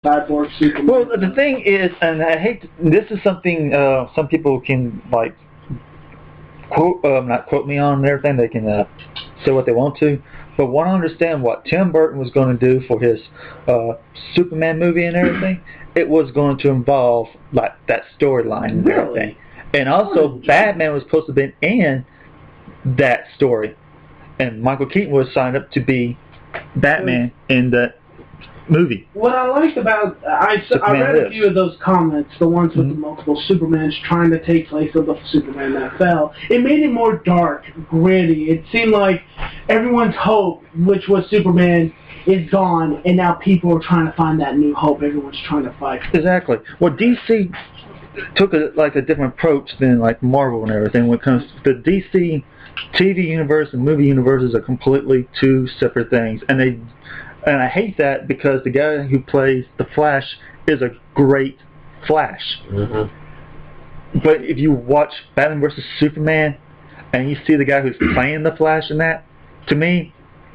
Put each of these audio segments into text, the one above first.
Cyborg Superman. Well, the thing is, and I hate this is something some people can like quote, not quote me on and everything. They can say what they want to, but want to understand what Tim Burton was going to do for his Superman movie and everything. It was going to involve like that storyline and everything, and also Batman was supposed to be in that story, and Michael Keaton was signed up to be Batman in that movie. What I liked about I read a few of those comments, the ones with the multiple Supermans trying to take place of the Superman that fell. It made it more dark, gritty. It seemed like everyone's hope, which was Superman, is gone, and now people are trying to find that new hope. Everyone's trying to fight. Exactly. Well, DC took a different approach than like Marvel and everything. When it comes to the DC TV universe and movie universes are completely two separate things, and I hate that because the guy who plays the Flash is a great Flash. Mm-hmm. But if you watch Batman vs Superman and you see the guy who's playing the Flash in that, to me,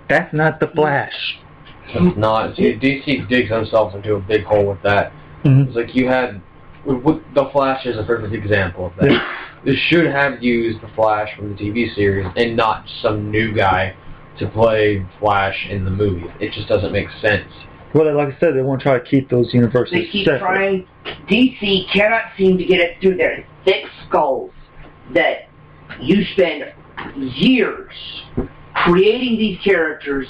that's not the Flash. It's not. See, DC digs themselves into a big hole with that. Mm-hmm. It's like you had the Flash is a perfect example of that. They should have used the Flash from the TV series and not some new guy to play Flash in the movie. It just doesn't make sense. Well, like I said, they want to try to keep those universes They keep separate. trying. DC cannot seem to get it through their thick skulls that you spend years creating these characters,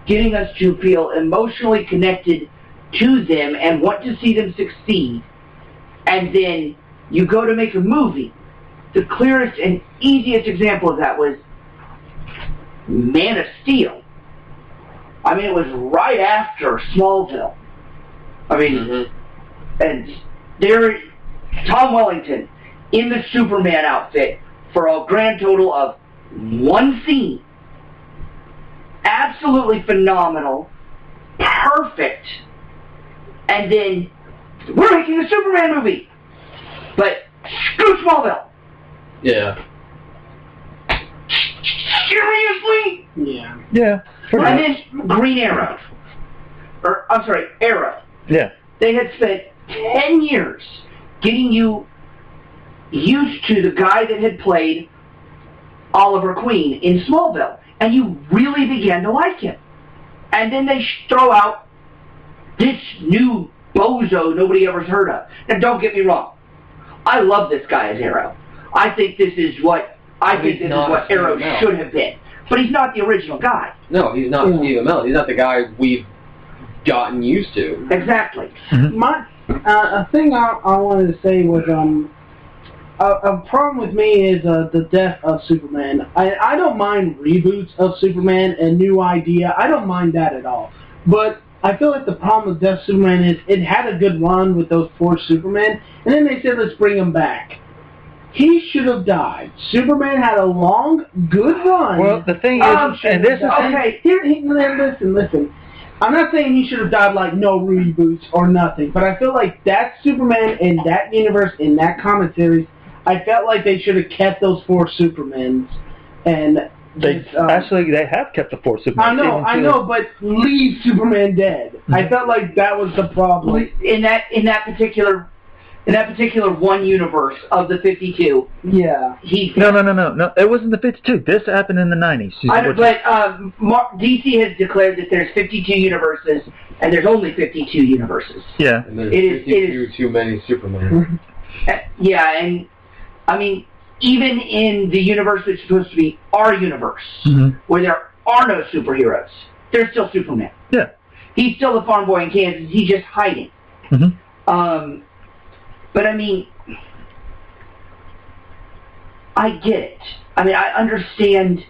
getting us to feel emotionally connected to them and want to see them succeed, and then you go to make a movie. The clearest and easiest example of that was Man of Steel. I mean, it was right after Smallville. I mean, and there, Tom Wellington in the Superman outfit for a grand total of one scene. Absolutely phenomenal, perfect, and then we're making a Superman movie. But screw Smallville. Yeah. Seriously? Yeah. Yeah. And then Green Arrow. Or, I'm sorry, Arrow. Yeah. They had spent 10 years getting you used to the guy that had played Oliver Queen in Smallville. And you really began to like him. And then they throw out this new bozo nobody ever's heard of. Now, don't get me wrong. I love this guy as Arrow. I think this is what Arrow should have been. But he's not the original guy. No, he's not Steve Amell. He's not the guy we've gotten used to. Exactly. Mm-hmm. A thing I wanted to say was a problem with me is the death of Superman. I don't mind reboots of Superman, a new idea. I don't mind that at all. But I feel like the problem with Death of Superman is it had a good run with those 4 Supermen, and then they said let's bring him back. He should have died. Superman had a long, good run. Well, the thing is, and this is... Okay, listen. I'm not saying he should have died like no reboots or nothing, but I feel like that Superman in that universe, in that comic series, I felt like they should have kept those 4 Supermans. And actually, they have kept the 4 Supermen. I know, but leave Superman dead. Mm-hmm. I felt like that was the problem. In that particular one universe of the 52. Yeah. No. It wasn't the 52. This happened in the 90s. DC has declared that there's 52 universes, and there's only 52 universes. Yeah. And there's 52 too many Superman. Yeah, and I mean, even in the universe that's supposed to be our universe, where there are no superheroes, there's still Superman. Yeah. He's still a farm boy in Kansas. He's just hiding. Mm-hmm. But I mean, I get it. I mean, I understand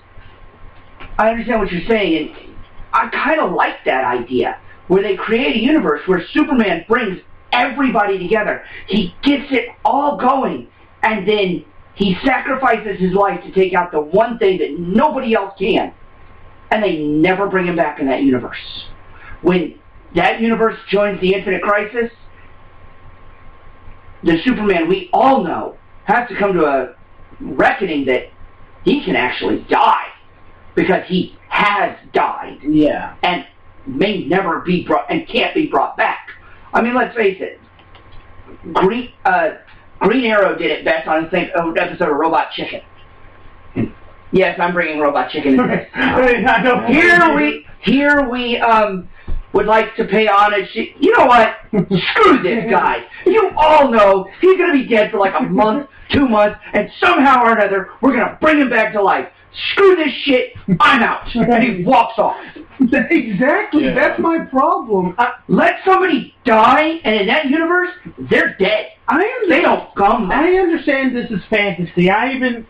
what you're saying, and I kind of like that idea, where they create a universe where Superman brings everybody together. He gets it all going, and then he sacrifices his life to take out the one thing that nobody else can, and they never bring him back in that universe. When that universe joins the Infinite Crisis, the Superman we all know has to come to a reckoning that he can actually die, because he has died. Yeah. And may never be brought, and can't be brought back. I mean, let's face it. Green Arrow did it best on the same episode of Robot Chicken. Yes, I'm bringing Robot Chicken into this. Here we would like to pay homage to, you know what? Screw this guy. You all know he's going to be dead for like a month, 2 months, and somehow or another, we're going to bring him back to life. Screw this shit, I'm out. And he walks off. Exactly, Yeah. that's my problem. Let somebody die, and in that universe, they're dead. They don't come back. I understand this is fantasy. I'm going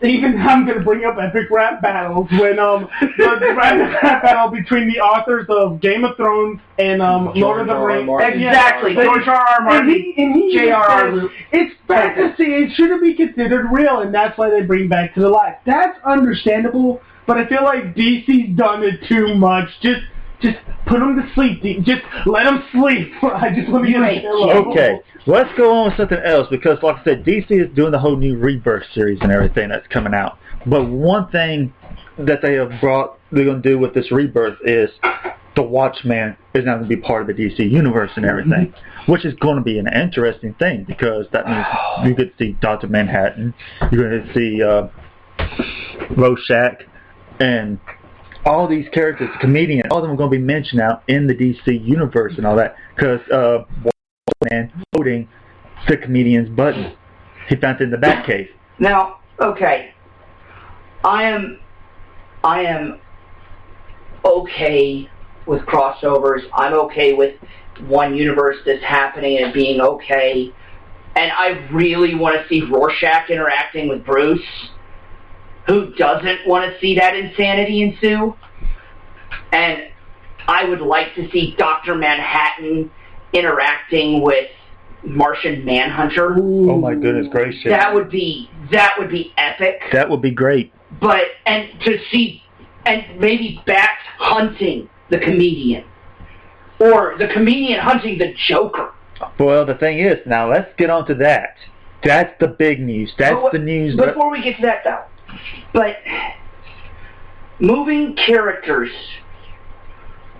to bring up epic rap battles when the rap battle between the authors of Game of Thrones and Lord of the Rings. Exactly. George R.R. Martin, J.R.R. Luke. It's fantasy. It shouldn't be considered real, and that's why they bring back to the life. That's understandable, but I feel like DC's done it too much. Just put them to sleep. Just let them sleep. I just want to get a pillow. Okay, let's go on with something else because, like I said, DC is doing the whole new Rebirth series and everything that's coming out. But one thing that they're going to do with this Rebirth is the Watchman is now going to be part of the DC universe and everything, which is going to be an interesting thing because that means you get to see Dr. Manhattan, you're going to see Rorschach, and all these characters, comedians, all of them are going to be mentioned out in the DC universe and all that because Watchman holding the comedian's button. He found it in the Batcave. Now, okay, I am okay with crossovers. I'm okay with one universe that's happening and being okay. And I really want to see Rorschach interacting with Bruce. Who doesn't want to see that insanity ensue? And I would like to see Dr. Manhattan interacting with Martian Manhunter. Oh my goodness gracious. That would be epic. That would be great. And maybe Bat hunting the comedian. Or the comedian hunting the Joker. Well, the thing is, now let's get on to that. That's the big news. That's the news. Before we get to that, though. But moving characters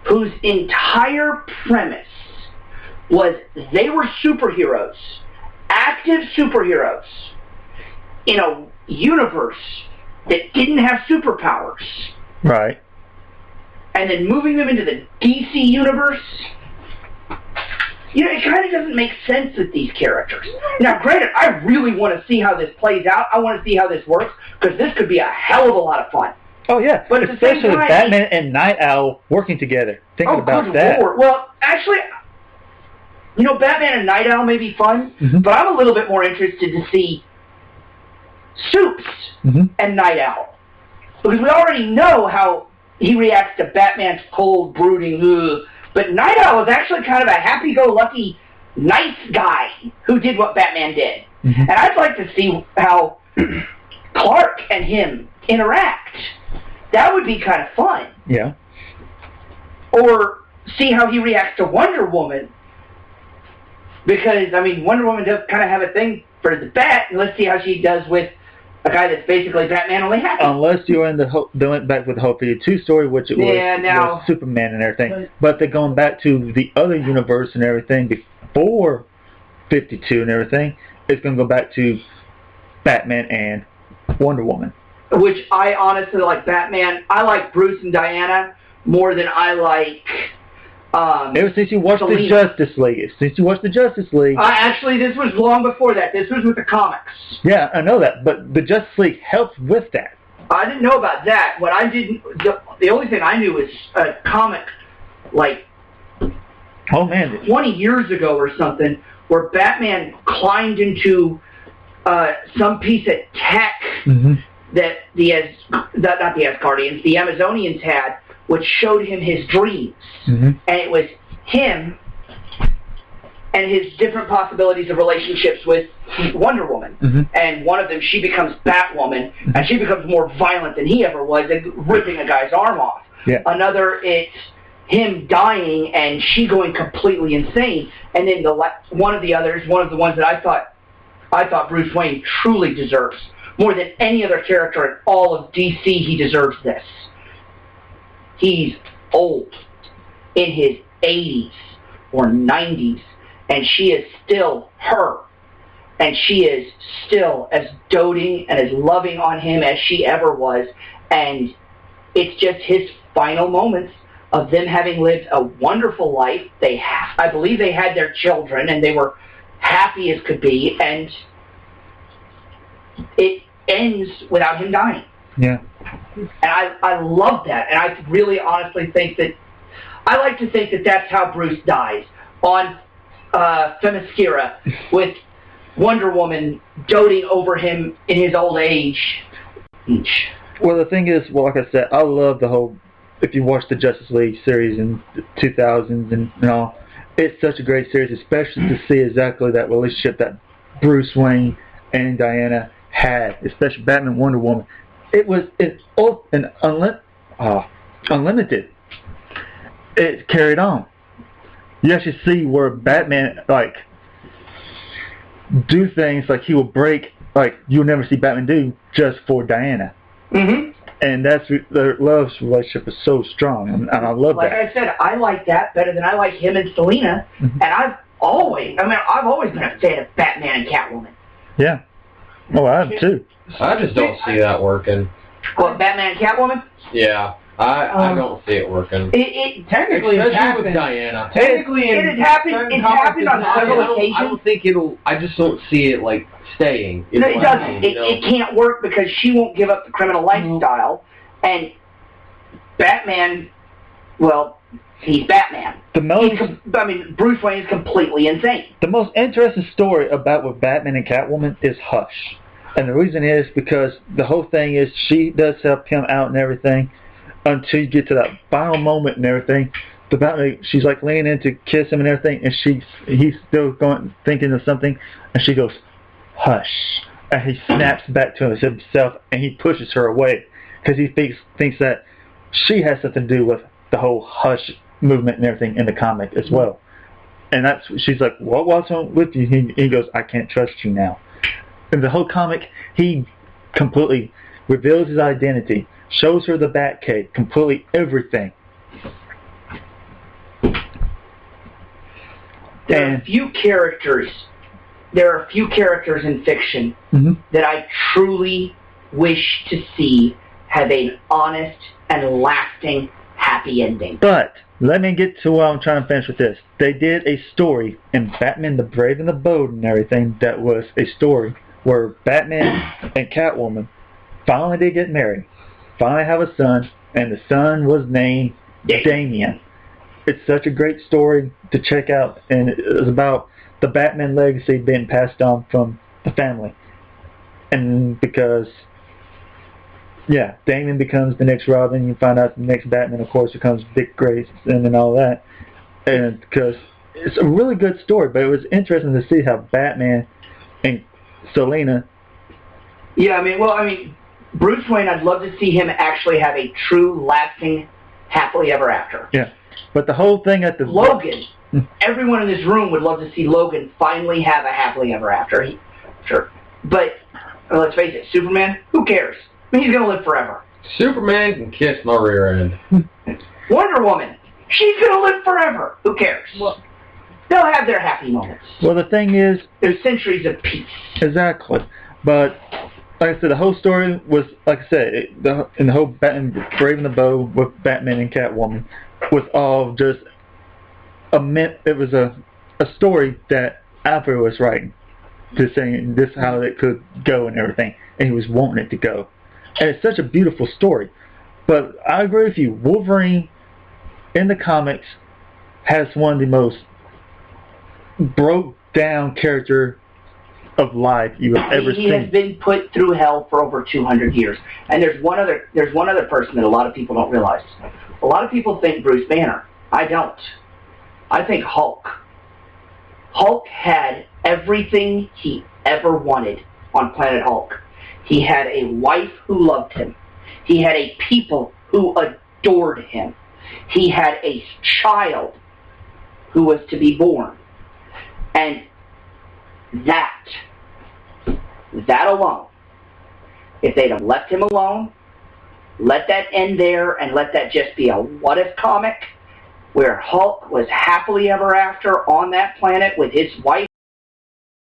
whose entire premise was they were superheroes, active superheroes, in a universe that didn't have superpowers. Right. And then moving them into the DC universe, it kind of doesn't make sense with these characters. Now, granted, I really want to see how this plays out. I want to see how this works, because this could be a hell of a lot of fun. Oh, yeah. But especially with Batman and Night Owl working together. Thinking about that. Lord. Well, actually, Batman and Night Owl may be fun, but I'm a little bit more interested to see Supes and Night Owl. Because we already know how he reacts to Batman's cold, brooding, but Night Owl is actually kind of a happy-go-lucky, nice guy who did what Batman did. And I'd like to see how Clark and him interact. That would be kind of fun. Yeah. Or see how he reacts to Wonder Woman. Because, Wonder Woman does kind of have a thing for the Bat, and let's see how she does with a guy that's basically Batman only happy. Unless you're in they went back with the Hope 2 story, which it was Superman and everything. But they're going back to the other universe and everything before 52 and everything. It's going to go back to Batman and Wonder Woman. Which I honestly like Batman. I like Bruce and Diana more than I like... Ever since you watched the Justice League. Actually, this was long before that. This was with the comics. Yeah, I know that, but the Justice League helped with that. I didn't know about that. What I didn't... The only thing I knew was a comic, 20 years ago or something, where Batman climbed into some piece of tech that not the Asgardians, the Amazonians had, which showed him his dreams. And it was him and his different possibilities of relationships with Wonder Woman. And one of them, she becomes Batwoman, and she becomes more violent than he ever was, ripping a guy's arm off. Yeah. Another, it's him dying and she going completely insane. And then one of the ones that I thought Bruce Wayne truly deserves, more than any other character in all of DC, he deserves this. He's old, in his 80s or 90s, and she is still her. And she is still as doting and as loving on him as she ever was. And it's just his final moments of them having lived a wonderful life. I believe they had their children, and they were happy as could be, and it ends without him dying. Yeah. And I love that, and I really honestly think that, I like to think that that's how Bruce dies, on Themyscira, with Wonder Woman doting over him in his old age. Well, the thing is, well, like I said, I love the whole, if you watch the Justice League series in the 2000s and all, it's such a great series, especially to see exactly that relationship that Bruce Wayne and Diana had, especially Batman and Wonder Woman. It was unlimited. It carried on. You actually see where Batman, like, do things like he will break, like you'll never see Batman do, just for Diana. Mm-hmm. And that's, their love relationship is so strong, and I love like that. Like I said, I like that better than I like him and Selena. Mm-hmm. And I've always been a fan of Batman and Catwoman. Yeah. Oh, I have too. I just don't see that working. What, Batman and Catwoman? Yeah. I don't see it working. Technically, especially it's happened. with Diana. Technically, it has happened. It's happened on several occasions. I don't think it'll. I just don't see it like staying. No, it doesn't. It can't work because she won't give up the criminal lifestyle, and Batman. Well, he's Batman. Bruce Wayne is completely insane. The most interesting story about with Batman and Catwoman is Hush, and the reason is because the whole thing is she does help him out and everything. Until you get to that final moment and everything, the Batman, she's like leaning in to kiss him and everything, and he's still thinking of something, and she goes, "Hush," and he snaps back to himself, and he pushes her away because he thinks that she has something to do with the whole Hush movement and everything in the comic as well. And she's like, "What's wrong with you?" He goes, "I can't trust you now." In the whole comic, he completely reveals his identity. Shows her the Batcave, completely everything. There are a few characters in fiction that I truly wish to see have an honest and lasting happy ending. But let me get to what I'm trying to finish with this. They did a story in Batman the Brave and the Bold and everything that was a story where Batman and Catwoman finally did get married. Finally have a son, and the son was named Damian. It's such a great story to check out, and it's about the Batman legacy being passed on from the family. And because, yeah, Damian becomes the next Robin, you find out the next Batman, of course, becomes Dick Grayson and all that. And because it's a really good story, but it was interesting to see how Batman and Selena... Yeah, Bruce Wayne, I'd love to see him actually have a true, lasting, happily ever after. Yeah, but the whole thing at the... Logan. Everyone in this room would love to see Logan finally have a happily ever after. Sure. But, let's face it, Superman, who cares? He's going to live forever. Superman can kiss my rear end. Wonder Woman, she's going to live forever. Who cares? Well, they'll have their happy moments. Well, the thing is... There's centuries of peace. Exactly. But... like I said, the whole story was, like I said, in the whole Batman Brave and the Bold with Batman and Catwoman was all just it was a story that Alfred was writing, just saying this is how it could go and everything, and he was wanting it to go. And it's such a beautiful story. But I agree with you, Wolverine in the comics has one of the most broke down character of life you have ever seen. He has been put through hell for over 200 years. And there's one other person that a lot of people don't realize. A lot of people think Bruce Banner. I don't. I think Hulk. Hulk had everything he ever wanted on Planet Hulk. He had a wife who loved him. He had a people who adored him. He had a child who was to be born. And that alone, if they'd have left him alone, let that end there and let that just be a what-if comic, where Hulk was happily ever after on that planet with his wife